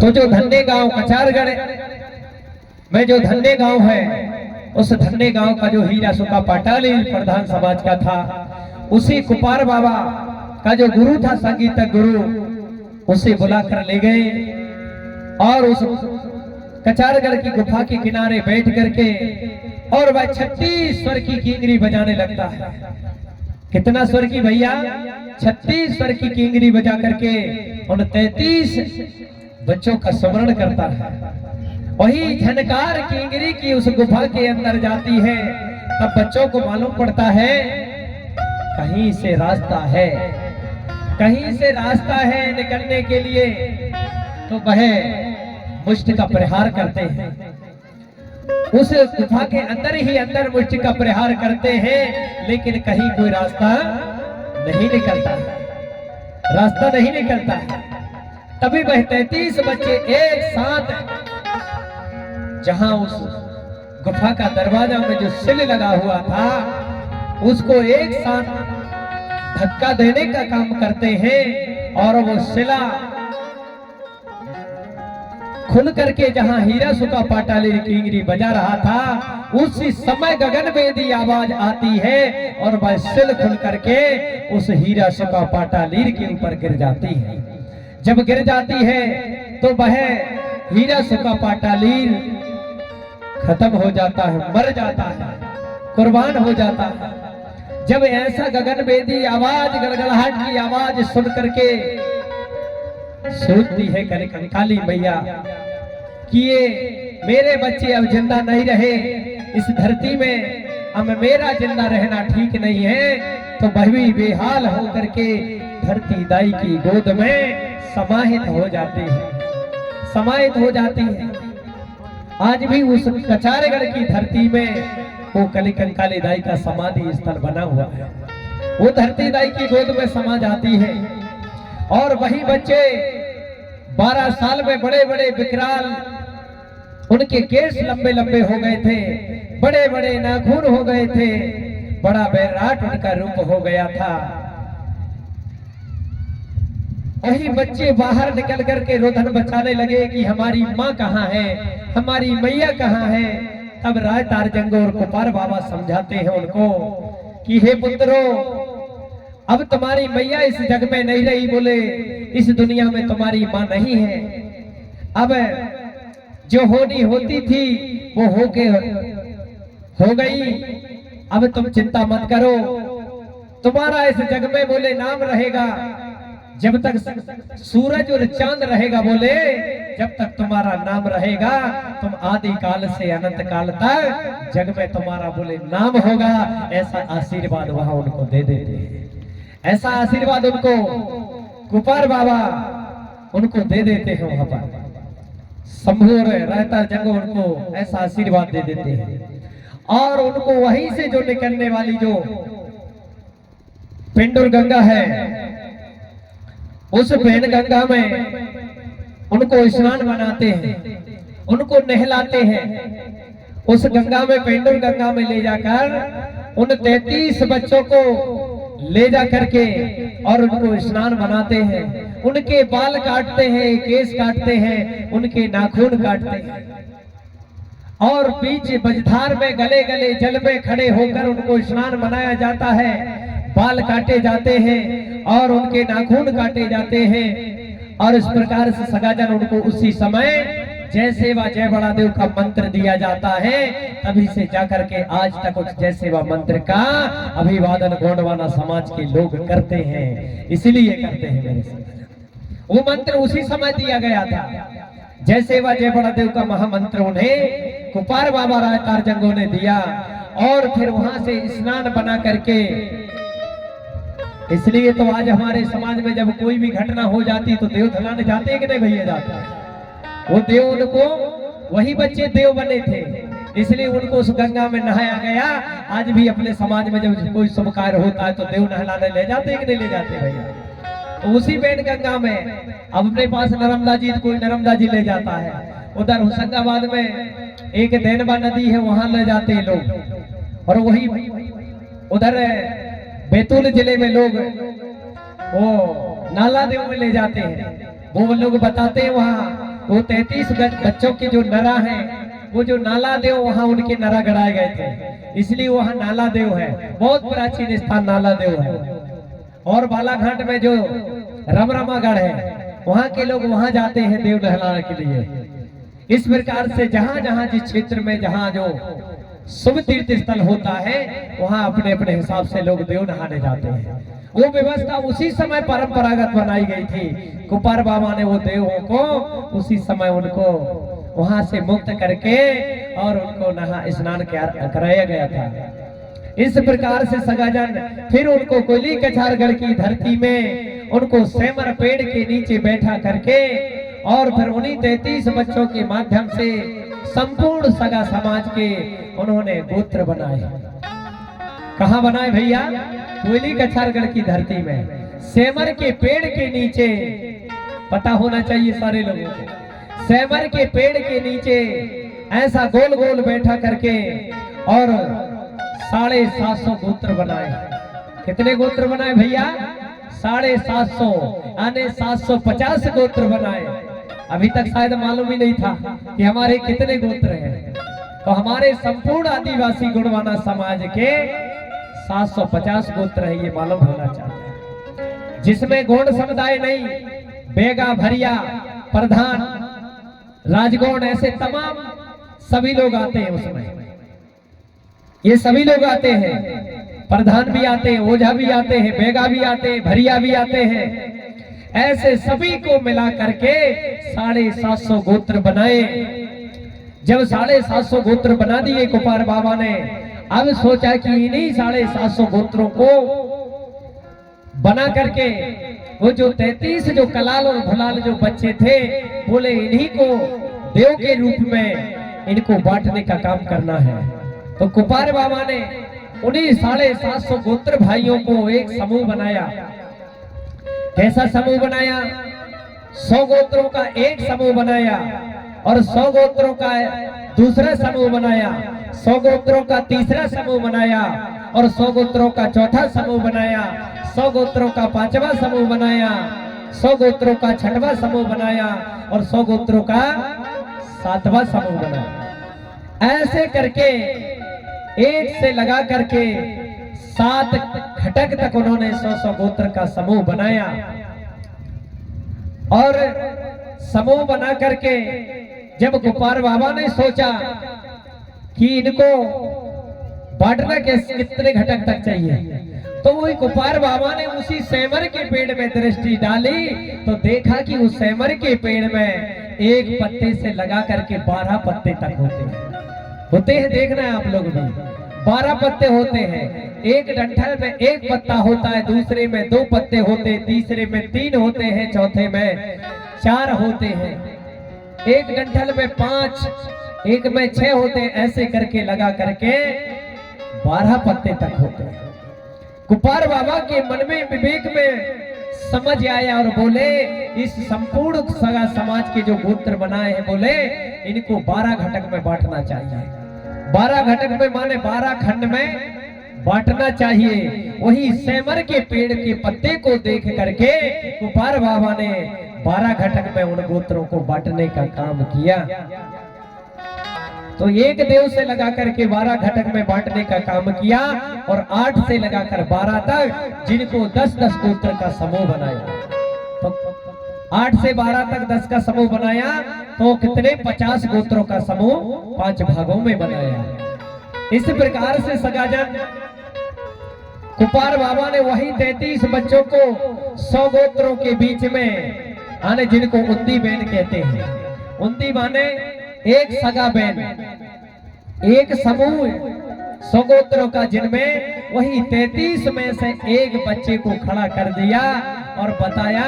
तो जो धन्य गांव कचारगढ़ में जो धन्य गांव है, उस धन्य गांव का जो हीरा सुका पाटाली प्रधान समाज का था, उसी कुपार बाबा का जो गुरु था, संगीतक गुरु, उसे बुलाकर ले गए और उस कचारगढ़ की गुफा के किनारे बैठ करके और वह 36 स्वर की किंगरी बजाने लगता है। कितना स्वर की भैया? 36 स्वर की किंगरी बजा करके उन 33 बच्चों का स्मरण करता है। वही झनकार किंगरी की उस गुफा के अंदर जाती है, तब बच्चों को मालूम पड़ता है कहीं से रास्ता है, कहीं से रास्ता है निकलने के लिए। तो वह मुष्टि का प्रहार करते हैं, उस गुफा के अंदर ही अंदर मुष्टि का प्रहार करते हैं, लेकिन कहीं कोई रास्ता नहीं निकलता, रास्ता नहीं निकलता। तभी वह 33 बच्चे एक साथ जहां उस गुफा का दरवाजा में जो सिल लगा हुआ था, उसको एक साथ धक्का देने का काम करते हैं और वो सिला खुल करके जहां हीरा सुका पाटाली किंगरी बजा रहा था, उसी समय गगनभेदी आवाज आती है और वह सिल खुल करके उस हीरा सुका पाटालीर के ऊपर गिर जाती है। जब गिर जाती है तो वह हीरा सुका पाटालीर खत्म हो जाता है, मर जाता है, कुर्बान हो जाता है। जब ऐसा गगनभेदी आवाज, गड़गड़ाहट की आवाज सुन करके सोचती है काली मैया कि ये मेरे बच्चे अब जिंदा नहीं रहे इस धरती में, अब मेरा जिंदा रहना ठीक नहीं है। तो वह भी बेहाल होकर के धरती दाई की गोद में समाहित हो जाती है, समाहित हो जाती है। आज भी उस कचारगढ़ की धरती में वो काली दाई का समाधि स्थल बना हुआ है। वो धरती दाई की गोद में समा जाती है और वही बच्चे 12 साल में बड़े बड़े विकराल, उनके केस लंबे लंबे हो गए थे, बड़े बड़े नाखून हो गए थे, बड़ा बैराट उनका रूप हो गया था। वही बच्चे बाहर निकल करके रोदन बचाने लगे कि हमारी माँ कहाँ है, हमारी मैया कहाँ है। तब राय तारजंग और कुपार बाबा समझाते हैं उनको कि हे पुत्रों, अब तुम्हारी मैया इस जग में नहीं रही, बोले इस दुनिया में तुम्हारी माँ नहीं है। अब जो होनी होती थी वो हो गई, अब तुम चिंता मत करो, तुम्हारा इस जग में बोले नाम रहेगा जब तक सूरज और चांद रहेगा, बोले जब तक तुम्हारा नाम रहेगा, तुम आदि काल से अनंत काल तक जग में तुम्हारा बोले नाम होगा। ऐसा आशीर्वाद वहां उनको दे देते हैं, ऐसा आशीर्वाद उनको कुपार बाबा उनको दे देते हैं। वहां पर शंभू और रहता जंग उनको ऐसा आशीर्वाद दे देते हैं और उनको वहीं से जो निकलने वाली जो पिंडुर गंगा है, उस पेन गंगा में उनको स्नान बनाते हैं, उनको नहलाते हैं। उस गंगा में, पेंडुर गंगा में ले जाकर उन 33 बच्चों को ले जा करके और उनको स्नान बनाते हैं, उनके बाल काटते हैं, केस काटते हैं, उनके नाखून काटते हैं और बीच बजधार में गले गले जल में खड़े होकर उनको स्नान बनाया जाता है। बाल काटे जाते हैं और उनके नाखून काटे जाते हैं और इस प्रकार से सगाजन उनको उसी समय जय सेवा जय बड़ा देव का मंत्र दिया जाता है। तभी से जाकर के आज तक उस जय सेवा मंत्र का अभिवादन गोंडवाना समाज के लोग करते हैं, इसलिए करते हैं मेरे साथ। वो मंत्र उसी समय दिया गया था, जय सेवा जय बड़ा देव का महामंत्र उन्हें कुपार बाबा राय तारजंगों ने दिया और फिर वहां से स्नान बना करके। इसलिए तो आज हमारे समाज में जब कोई भी घटना हो जाती तो देव धलाने जाते हैं कि नहीं भैया? जाते हैं। वो देव, उनको वही बच्चे देव बने थे, इसलिए उनको उस गंगा में नहाया गया। आज भी अपने समाज में जब कोई शुभ कार्य होता है तो देव नहलाने ले जाते हैं कि नहीं ले जाते भैया? तो उसी पेन गंगा में अब अपने पास नर्मदा जी, कोई नर्मदा जी ले जाता है, उधर होशंगाबाद में एक देनवा नदी है, वहां ले जाते हैं लोग। और वही उधर बैतूल जिले में लोग वो नाला देव में ले जाते हैं। वो लोग बताते हैं वहाँ वो 33 बच्चों के जो नरा हैं, वो जो नाला देव वहाँ उनके नरा गड़ाए गए थे, इसलिए वहाँ नाला देव है। बहुत प्राचीन स्थान नाला देव है। और बालाघाट में जो रमरमागढ़ है, वहाँ के लोग वहाँ जाते हैं देव नहलाने के लिए। इस प्रकार से जहाँ जहाँ जिस क्षेत्र में जहाँ जो शुभ तीर्थ स्थल होता है, वहाँ अपने अपने हिसाब से लोग देव नहाने जाते हैं। वो व्यवस्था उसी समय परंपरागत बनाई गई थी। कुपार बाबा ने वो देवों को उसी समय उनको वहां से मुक्त करके और उनको नहा स्नान कराया गया था। इस प्रकार से सगाजन फिर उनको कोयली कछारगढ़ की धरती में उनको सेमर पेड़ के नीचे बैठा करके और फिर उन्हीं 33 बच्चों के माध्यम से संपूर्ण सगा समाज के उन्होंने गोत्र बनाए। कहाँ बनाए भैया? कोयली कछारगढ़ की धरती में, सेमर के पेड़ के नीचे। पता होना चाहिए सारे लोगों को, सेमर के पेड़ के नीचे ऐसा गोल गोल बैठा करके और 750 गोत्र बनाए। कितने गोत्र बनाए भैया? 750 यानी 750 गोत्र बनाए। अभी तक शायद मालूम ही नहीं था कि हमारे कितने गोत्र हैं। तो हमारे संपूर्ण आदिवासी गुणवाना समाज के 750 गोत्र है, ये मालूम होना चाहिए। जिसमें गौड़ समुदाय नहीं, बेगा, भरिया, प्रधान, राजगौड़, ऐसे तमाम सभी लोग आते हैं उसमें। ये सभी लोग आते हैं, प्रधान भी आते हैं, ओझा भी आते हैं, बेगा भी आते हैं, भरिया भी आते हैं। ऐसे सभी को मिला करके 750 गोत्र बनाए। जब 750 गोत्र बना दिए कुपार बाबा ने, अब सोचा कि इन्हीं 750 गोत्रों को बना करके वो जो 33 जो कलाल और भुलाल जो बच्चे थे, बोले इन्हीं को देव के रूप में इनको बांटने का काम करना है। तो कुपार बाबा ने उन्हीं 750 गोत्र भाइयों को एक समूह बनाया। कैसा समूह बनाया? 100 गोत्रों का एक समूह बनाया और 100 गोत्रों का दूसरा समूह बनाया, 100 गोत्रों का तीसरा समूह बनाया और 100 गोत्रों का चौथा समूह बनाया, 100 गोत्रों का पांचवा समूह बनाया, 100 गोत्रों का छठवां समूह बनाया और 100 गोत्रों का 7वां समूह बनाया। ऐसे करके एक से लगा करके 7 घटक तक उन्होंने 100 गोत्र का समूह बनाया। और समूह बना करके जब कुपार बाबा ने सोचा कि इनको बांटना कितने घटक तक चाहिए, तो वही कुपार बाबा ने उसी सेमर के पेड़ में दृष्टि डाली तो देखा कि उस सेमर के पेड़ में एक पत्ते से लगा करके 12 पत्ते तक होते हैं। देखना है आप लोग भी, 12 पत्ते होते हैं। एक डंठल में एक पत्ता होता है, दूसरे में 2 पत्ते होते हैं, तीसरे में 3 होते हैं, चौथे में 4 होते हैं, एक डंठल में 5, एक में 6 होते हैं। ऐसे करके लगा करके 12 पत्ते तक होते हैं। कुपार बाबा के मन में विवेक में समझ आया और बोले इस संपूर्ण सगा समाज के जो गोत्र बनाए हैं, बोले इनको 12 घटक में बांटना चाहिए। 12 घटक में माने 12 खंड में बांटना चाहिए। वही सेमर के पेड़ के पत्ते को देख करके कुपार बाबा ने 12 घटक में उन गोत्रों को बांटने का काम किया। तो एक देव से लगा करके 12 घटक में बांटने का काम किया और 8 से लगाकर 12 तक जिनको 10-10 गोत्र का समूह बनाया। तो 8 से 12 तक 10 का समूह बनाया तो कितने 50 गोत्रों का समूह 5 भागों में बनाया। इस प्रकार से सगाजन कुपार बाबा ने वही 33 बच्चों को 100 गोत्रों के बीच में आने, जिनको उंदी बहन कहते हैं। उंदी माने एक सगा बहन, एक समूह 100 गोत्रों का, जिनमें वही 33 में से एक बच्चे को खड़ा कर दिया और बताया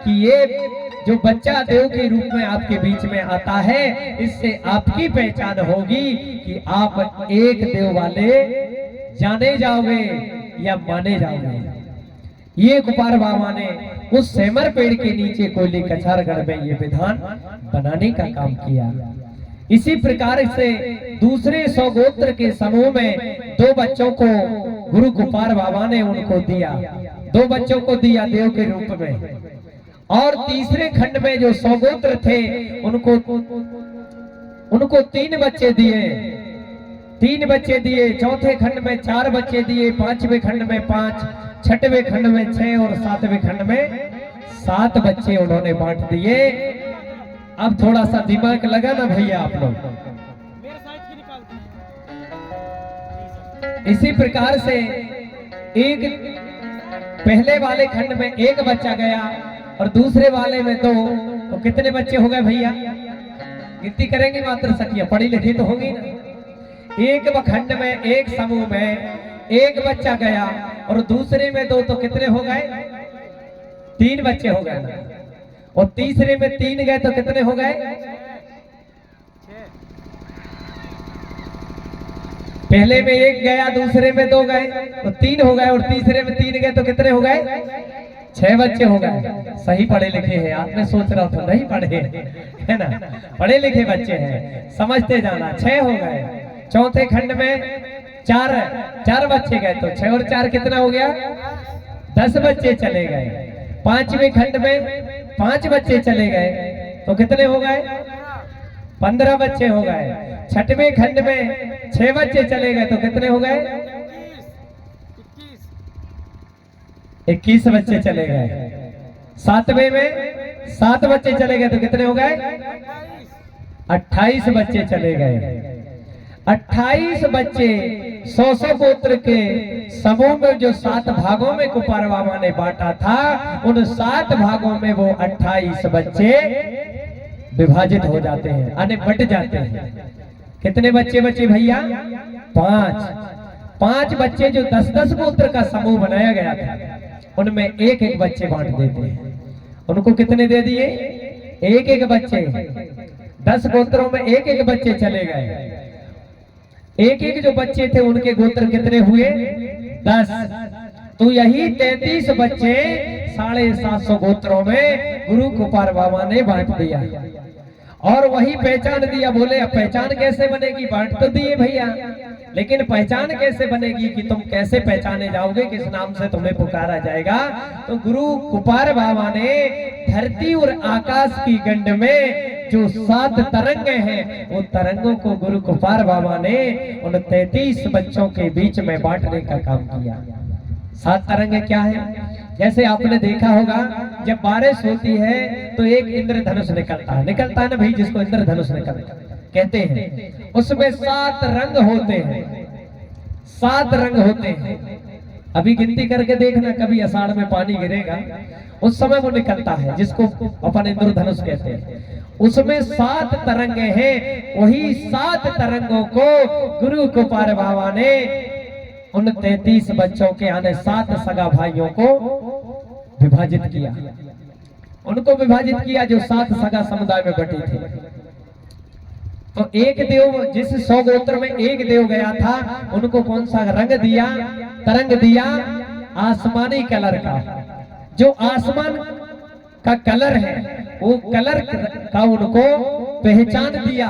कि ये जो बच्चा देव के रूप में आपके बीच में आता है, इससे आपकी पहचान होगी कि आप एक देव वाले जाने जाओगे या माने जाओगे। ये कुपार बाबा ने उस सेमर पेड़ के नीचे कोयली कछारगढ़ में ये विधान बनाने का काम किया। इसी प्रकार से दूसरे 100 गोत्र के समूह में 2 बच्चों को गुरु कुपार बाबा ने उनको दिया, 2 बच्चों को दिया देव के रूप में। और तीसरे खंड में जो 100 गोत्र थे उनको 3 बच्चे दिए, 3 बच्चे दिए। चौथे खंड में 4 बच्चे दिए, 5वें खंड में 5, 6वें खंड में 6 और 7वें खंड में 7 बच्चे उन्होंने बांट दिए। अब थोड़ा सा दिमाग लगा ना भैया आप लोग। इसी प्रकार से एक पहले वाले खंड में 1 बच्चा गया और दूसरे वाले में 2, तो कितने बच्चे हो गए भैया? गिनती करेंगे मात्र सखिया, पढ़ी लिखी तो होगी ना। एक खंड में, एक समूह में 1 बच्चा गया और दूसरे में 2, तो कितने हो गए? 3 बच्चे हो गए ना। और तीसरे में 3 गए तो कितने हो गए? 6। पहले में 1 गया, दूसरे में 2 गए तो 3 हो गए, और तीसरे में 3 गए तो कितने हो गए? 6 बच्चे हो गए। सही पढ़े लिखे हैं आप, मैं सोच रहा था नहीं पढ़े, है ना? पढ़े लिखे बच्चे हैं, समझते जाना। 6 हो गए। चौथे खंड में 4 बच्चे गए तो 6 और 4 कितना हो गया? 10 बच्चे चले गए। 5वें खंड में 5 बच्चे चले गए तो कितने हो गए? 15 बच्चे हो गए। 6वें खंड में 6 बच्चे चले गए तो कितने हो गए? 21 बच्चे चले गए। 7वें में 7 बच्चे चले गए तो कितने हो गए? 28 बच्चे चले गए। 28 बच्चे 100 गोत्र के समूह में जो 7 भागों में कुपार बाबा ने बांटा था, उन 7 भागों में वो 28 बच्चे विभाजित हो जाते हैं, यानी बट जाते हैं। कितने बच्चे बचे भैया? 5 बच्चे जो 10-10 गोत्र का समूह बनाया गया था, उनमें 1-1 बच्चे बांट देते हैं। उनको कितने दे दिए? 1-1 बच्चे। 10 गोत्रों में 1-1 बच्चे चले गए। 1-1 जो बच्चे थे उनके गोत्र कितने हुए? 10। तो यही 33 बच्चे 750 गोत्रों में गुरु कुपार बाबा ने बांट दिया। और वही पहचान दिया। बोले अब पहचान कैसे बनेगी? बांट तो दिए भैया, लेकिन पहचान कैसे बनेगी कि तुम कैसे पहचाने जाओगे, किस नाम से तुम्हें पुकारा जाएगा? तो गुरु कुपार बाबा ने धरती और आकाश की गंड में जो 7 तरंग हैं, वो तरंगों को गुरु कुपार बाबा ने उन 33 बच्चों के बीच में बांटने का काम किया। 7 तरंगे क्या है? जैसे आपने देखा होगा जब बारिश होती है तो एक इंद्रधनुष निकलता है ना भाई, जिसको इंद्रधनुष निकलता कहते हैं। उसमें 7 रंग होते हैं, 7 रंग होते हैं। अभी गिनती करके देखना, कभी आषाढ़ में पानी गिरेगा उस समय वो निकलता है, जिसको अपन इंद्रधनुष कहते हैं। उसमें 7 तरंगे हैं। वही 7 तरंगों को गुरु कुपार बाबा ने उन 33 बच्चों के आने 7 सगा भाइयों को विभाजित किया। उनको विभाजित किया जो 7 सगा समुदाय में बटे थे। तो एक देव, जिस 100 गोत्र में एक देव गया था, उनको कौन सा रंग दिया? तरंग दिया आसमानी कलर का। जो आसमान का कलर है, वो कलर का उनको पहचान दिया।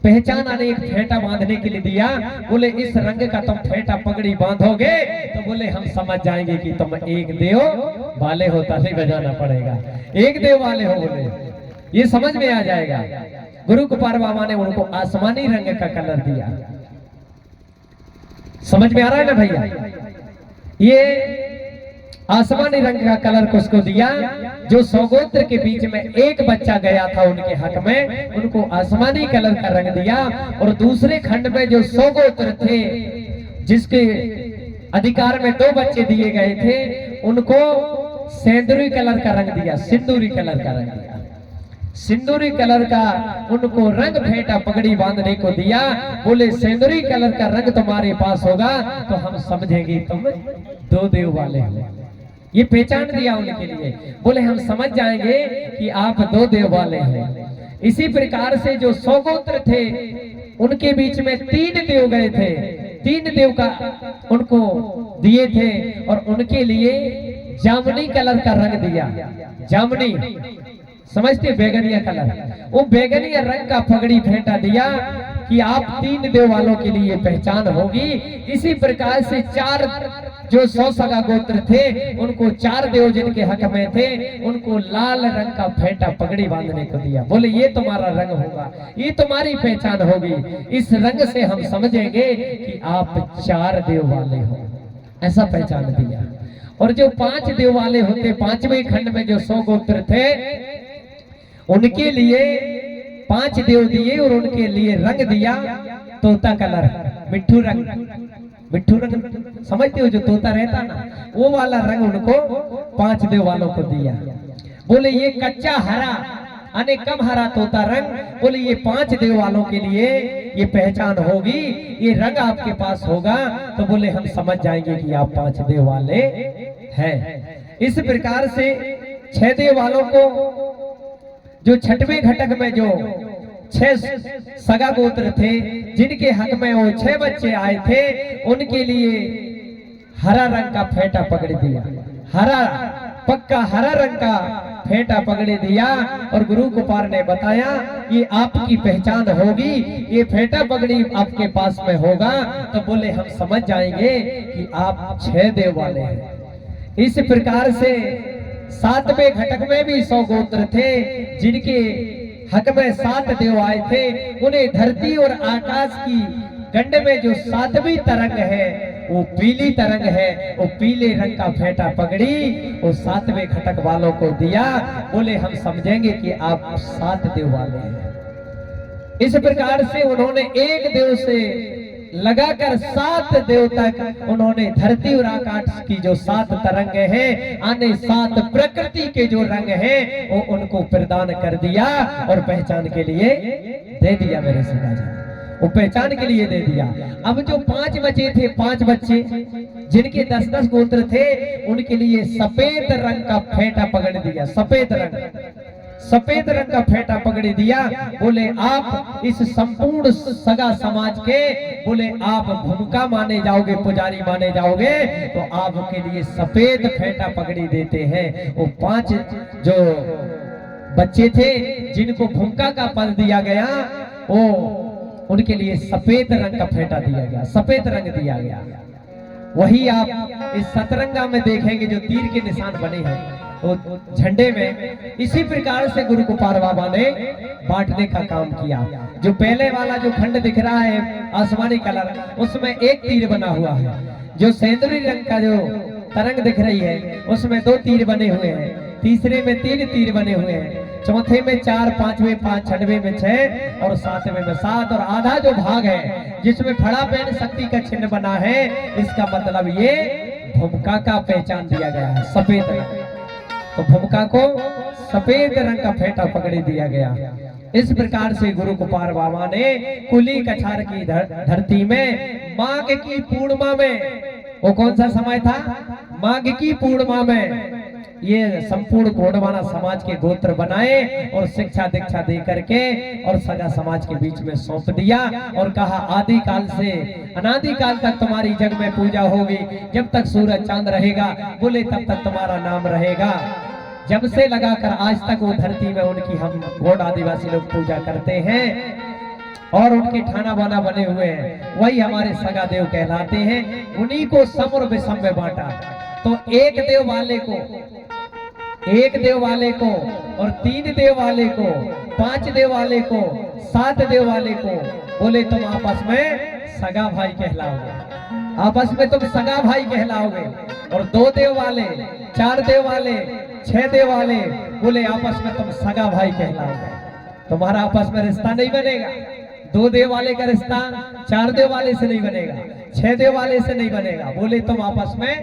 पहचान आने एक फेंटा बांधने के लिए दिया। बोले इस रंग का तुम फेंटा पगड़ी बांधोगे तो बोले हम समझ जाएंगे कि तुम एक देव वाले हो, ताली बजाना पड़ेगा। एक देव वाले हो, बोले ये समझ में आ जाएगा। गुरु कुपार बाबा ने उनको आसमानी रंग का कलर दिया। समझ में आ रहा है ना भैया? ये आसमानी रंग का कलर को उसको दिया। जो 100 गोत्र के बीच में एक बच्चा गया था उनके हक में, उनको आसमानी कलर का रंग दिया। और दूसरे खंड में जो 100 गोत्र थे, जिसके अधिकार में 2 बच्चे दिए गए थे, उनको सिंदूरी कलर का रंग दिया। सिंदूरी कलर का रंग दिया। सिंदूरी कलर का उनको रंग फेंटा पगड़ी बांधने को दिया। बोले सिंदूरी कलर का रंग तुम्हारे पास होगा तो हम समझेंगे तुम 2 देव वाले हो। ये पहचान दिया उनके लिए। बोले हम समझ जाएंगे कि आप 2 देव वाले हैं। इसी प्रकार से जो 100 गोत्र थे, उनके बीच में 3 देव गए थे। 3 देव का उनको दिए थे और उनके लिए जामुनी कलर का रंग दिया। जामुनी समझते, बैगनिया कलर। वो बैगनिया रंग का पगड़ी फेंटा दिया। कि आप 3 देव वालों के लिए पहचान होगी। इसी प्रकार से 4 जो 100 सगा गोत्र थे, उनको 4 देव जिनके हक में थे, उनको लाल रंग का फेंटा पगड़ी बांधने को दिया। बोले ये तुम्हारा रंग होगा, ये तुम्हारी पहचान होगी, इस रंग से हम समझेंगे कि आप 4 देव वाले हो, ऐसा पहचान दिया। और जो 5 देव वाले होते, 5वें खंड में जो 100 गोत्र थे, उनके लिए 5 देव दिए और उनके लिए रंग दिया तोता कलर, मिट्ठू रंग। मिट्ठू रंग समझते हो, जो तोता रहता ना, वो वाला रंग उनको 5 देव वालों को दिया। बोले ये कच्चा हरा यानी कम हरा तोता रंग, बोले ये 5 देव वालों के लिए ये पहचान होगी, ये रंग आपके पास होगा तो बोले हम समझ जाएंगे कि आप 5 देव वाले हैं। इस प्रकार से 6 देव वालों को जो 6वें घटक में जो 6 सगा गोत्र थे, जिनके हक में वो 6 बच्चे आए थे, उनके लिए हरा रंग का फेंटा पगड़ी दिया। हरा पक्का हरा रंग का फेंटा पगड़ी दिया और गुरु कुपार ने बताया ये आपकी पहचान होगी, ये फेंटा पगड़ी आपके पास में होगा तो बोले हम समझ जाएंगे कि आप 6 देव वाले हैं। इस प्रकार से 7वें घटक में भी 100 गोत्र थे, जिनके हक में 7 देव आए थे। उन्हें धरती और आकाश की गंड में जो 7वीं तरंग है, वो पीली तरंग है, वो पीले रंग का फेंटा पगड़ी वो 7वें घटक वालों को दिया। बोले हम समझेंगे कि आप 7 देव वाले हैं। इस प्रकार से उन्होंने एक देव से लगाकर 7 देव तक उन्होंने धरती और आकाश की जो 7 तरंग है, आने 7 प्रकृति के जो रंग है, वो उनको प्रदान कर दिया और पहचान के लिए दे दिया। मेरे सीधा जी, वो पहचान के लिए दे दिया। अब जो 5 बचे थे, 5 बच्चे जिनके 10-10 गोत्र थे, उनके लिए सफेद रंग का फेंटा पगड़ दिया। सफेद रंग का फेंटा पगड़ी दिया। बोले आप इस संपूर्ण सगा समाज के, बोले आप भूमिका माने जाओगे, पुजारी माने जाओगे, तो आपके लिए सफेद फेंटा पगड़ी देते हैं। वो 5 जो बच्चे थे जिनको भूमिका का पद दिया गया, वो उनके लिए सफेद रंग का फेंटा दिया गया, सफेद रंग दिया गया। वही आप इस सतरंगा में देखेंगे जो तीर के निशान बने हैं तो झंडे में। इसी प्रकार से गुरु कुपार बाबा ने बांटने का काम किया। जो पहले वाला जो खंड दिख रहा है आसमानी कलर, उसमें एक तीर बना हुआ है। जो सेंदूरी रंग का जो तरंग दिख रही है, उसमें 2 तीर बने हुए हैं। तीसरे में 3 तीर बने हुए हैं। चौथे में 4, 5वें 5, 6वें में 6 और 7वें में 7। और आधा जो भाग है जिसमें फड़ा पेन शक्ति का चिन्ह बना है, इसका मतलब ये भूमिका का पहचान दिया गया है, सफेद रंग। तो भूमिका को सफेद रंग का फेंटा पगड़ी दिया गया। इस प्रकार से गुरु कुपार बाबा ने कुली कछार की धरती में माघ की पूर्णिमा में, वो कौन सा समय था? माघ की पूर्णिमा में ये संपूर्ण गोंडवाना समाज के गोत्र बनाए और शिक्षा दीक्षा दे करके और सगा समाज के बीच में सौंप दिया और कहा आदि काल से अनादि काल तक तुम्हारी जग में पूजा होगी। जब तक सूरज चांद रहेगा, बोले तब तक तुम्हारा नाम रहेगा। जब से लगाकर आज तक वो धरती में उनकी हम गोंड आदिवासी लोग पूजा करते हैं और उनके ठाना बाना बने हुए हैं, वही हमारे सगा देव कहलाते हैं। उन्हीं को सम और विषम में बांटा। तो एक देव वाले को और 3 देव वाले को, 5 देव वाले को, 7 देव वाले को, बोले तुम आपस में सगा भाई कहलाओगे, आपस में तुम सगा भाई कहलाओगे। और 2 देव वाले, 4 देव वाले, 6 देव वाले, बोले आपस में तुम सगा भाई कहलाओगे। तुम्हारा आपस में रिश्ता नहीं बनेगा। 2 देव वाले का रिश्ता 4 देव वाले से नहीं बनेगा, 6 देव वाले से नहीं बनेगा। बोले तुम आपस में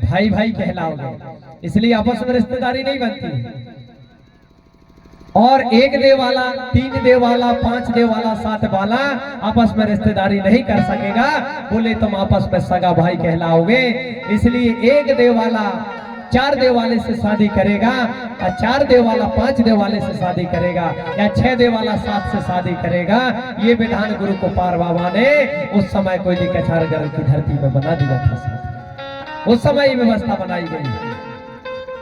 भाई भाई कहलाओगे। इसलिए आपस में रिश्तेदारी नहीं बनती। और 1 देव वाला, 3 देव वाला, 5 देव वाला, 7 वाला आपस में रिश्तेदारी नहीं कर सकेगा। बोले तुम आपस में सगा भाई कहलाओगे। इसलिए 1 देव वाला 4 देव वाले से शादी करेगा, या 4 देव वाला 5 देव वाले से शादी करेगा, या 6 देव वाला 7 से शादी करेगा। ये विधान गुरु कुपार बाबा ने उस समय कोयली कछारगढ़ की धरती में बना दिया था। उस समय व्यवस्था बनाई गई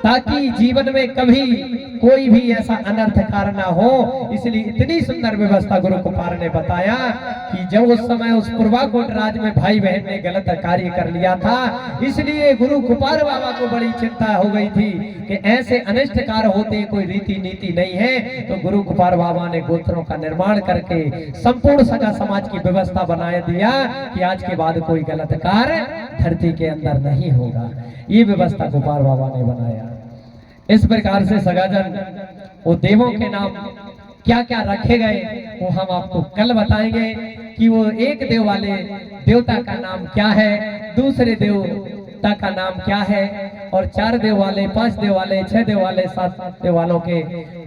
ताकि जीवन में कभी कोई भी ऐसा अनर्थ कार्य ना हो, इसलिए इतनी सुंदर व्यवस्था गुरु कुपार ने बताया कि जब उस समय उस पुरवाकोट राज में भाई बहन ने गलत कार्य कर लिया था, इसलिए गुरु कुपार बाबा को बड़ी चिंता हो गई थी कि ऐसे अनिष्ट कार्य होते कोई रीति नीति नहीं है। तो गुरु कुपार बाबा ने गोत्रों का निर्माण करके संपूर्ण सगा समाज की व्यवस्था बना दिया कि आज के बाद कोई गलत कार्य धरती के अंदर नहीं होगा। ये व्यवस्था कुपार बाबा ने बनाया। इस प्रकार से सगाजन वो देवों के नाम क्या क्या रखे गए वो हम आपको कल बताएंगे कि वो एक देव वाले देवता का नाम क्या है, दूसरे देवता का नाम क्या है, और 4 देव वाले, 5 देव वाले, 6 देव वाले, 7 देव वालों के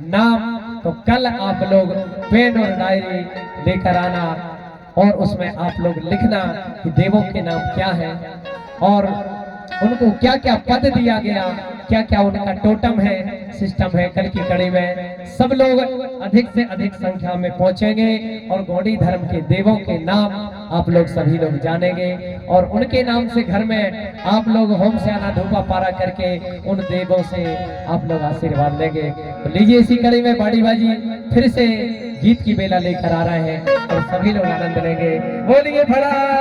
नाम। तो कल आप लोग पेन और डायरी लेकर आना और उसमें आप लोग लिखना कि देवों के नाम क्या है और उनको क्या क्या पद दिया गया, क्या क्या उनका टोटम है, सिस्टम है। कल की कड़ी में सब लोग अधिक से अधिक संख्या में पहुंचेंगे और गौड़ी धर्म के देवों के नाम आप लोग सभी लोग जानेंगे और उनके नाम से घर में आप लोग होम से आना धूपा पारा करके उन देवों से आप लोग आशीर्वाद लेंगे। तो लीजिए इसी कड़ी में बाड़ी बाजी फिर से गीत की बेला लेकर आ रहे हैं और सभी लोग आनंद लेंगे। बोलिए भड़ा।